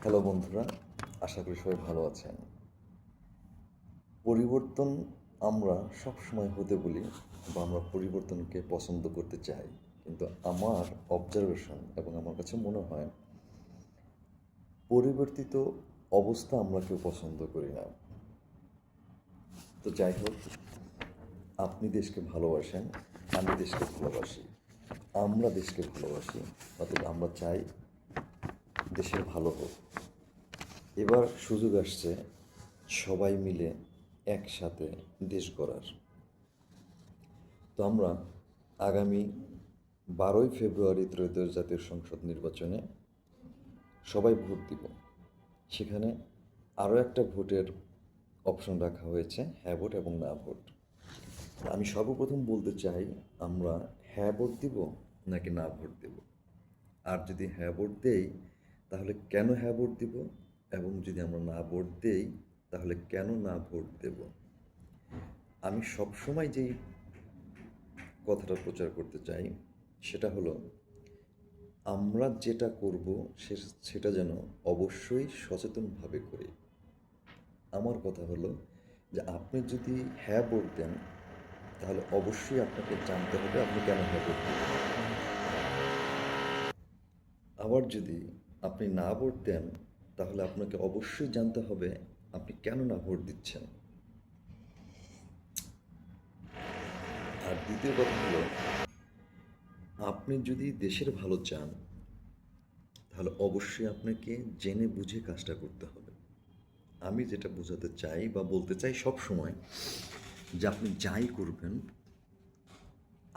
Hello বন্ধুরা, আশা করি সবাই ভালো আছেন। পরিবর্তন আমরা সবসময় হতে বলি বা আমরা পরিবর্তনকে পছন্দ করতে চাই, কিন্তু আমার অবজারভেশন এবং আমার কাছে মনে হয় পরিবর্তিত অবস্থা আমরা কেউ পছন্দ করি না। তো যাই হোক, আপনি দেশকে ভালোবাসেন, আমি দেশকে ভালোবাসি, আমরা দেশকে ভালোবাসি, অর্থাৎ আমরা চাই দেশের ভালো হোক। এবার সুযোগ আসছে সবাই মিলে একসাথে দেশ গড়ার। তো আমরা আগামী 12ই ফেব্রুয়ারি ত্রয়োদশ জাতীয় সংসদ নির্বাচনে সবাই ভোট দিব। সেখানে আরও একটা ভোটের অপশন রাখা হয়েছে, হ্যাঁ ভোট এবং না ভোট। আমি সর্বপ্রথম বলতে চাই, আমরা হ্যাঁ ভোট দিব নাকি না ভোট দেব। আর যদি হ্যাঁ ভোট দেই তাহলে কেন হ্যাঁ ভোট দিব, এবং যদি আমরা না ভোট দেই তাহলে কেন না ভোট দেব। আমি সবসময় যেই কথাটা প্রচার করতে চাই সেটা হলো, আমরা যেটা করব সেটা যেন অবশ্যই সচেতনভাবে করি। আমার কথা হলো যে আপনি যদি হ্যাঁ ভোট দেন তাহলে অবশ্যই আপনাকে জানতে হবে আপনি কেন হ্যাঁ ভোট দেবেন। আবার যদি আপনি না ভোট দেন তাহলে আপনাকে অবশ্যই জানতে হবে আপনি কেন না ভোট দিচ্ছেন। আর দ্বিতীয় কথা হলো, আপনি যদি দেশের ভালো চান তাহলে অবশ্যই আপনাকে জেনে বুঝে কাজটা করতে হবে। আমি যেটা বোঝাতে চাই বা বলতে চাই সব সময়, যে আপনি যাই করবেন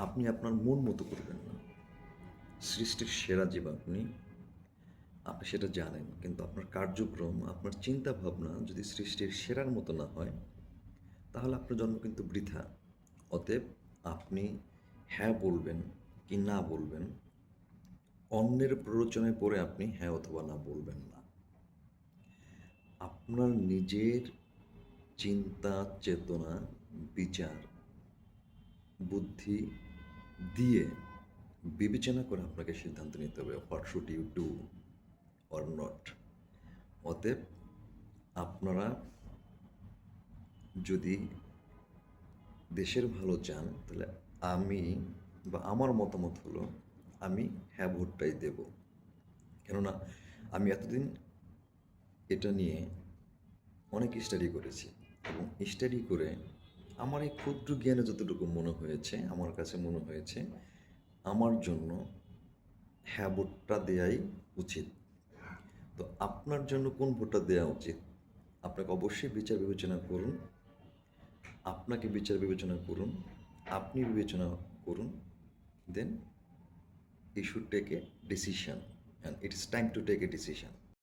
আপনি আপনার মন মতো করবেন না। সৃষ্টির সেরা জীব আপনি আপনি সেটা জানেন, কিন্তু আপনার কার্যক্রম, আপনার চিন্তা ভাবনা যদি সৃষ্টির সেরার মতো না হয় তাহলে আপনার জন্ম কিন্তু বৃথা। অতএব আপনি হ্যাঁ বলবেন কি না বলবেন, অন্যের প্ররোচনায় পড়ে আপনি হ্যাঁ অথবা না বলবেন না। আপনার নিজের চিন্তা, চেতনা, বিচার, বুদ্ধি দিয়ে বিবেচনা করে আপনাকে সিদ্ধান্ত নিতে হবে, what should you do or not. অতএব আপনারা যদি দেশের ভালো চান তাহলে আমি বা আমার মতামত হলো আমি হ্যাঁ ভোটটাই দেব। কেননা আমি এতদিন এটা নিয়ে অনেক স্টাডি করেছি, এবং স্টাডি করে আমার এই ক্ষুদ্র জ্ঞানে যতটুকু মনে হয়েছে, আমার কাছে মনে হয়েছে আমার জন্য হ্যাঁ ভোটটা দেওয়াই উচিত। তো আপনার জন্য কোন ভোটটা দেওয়া উচিত আপনাকে অবশ্যই বিচার বিবেচনা করুন, আপনাকে বিচার বিবেচনা করুন, আপনি বিবেচনা করুন, দেন you should take a decision, and it is time to take a decision.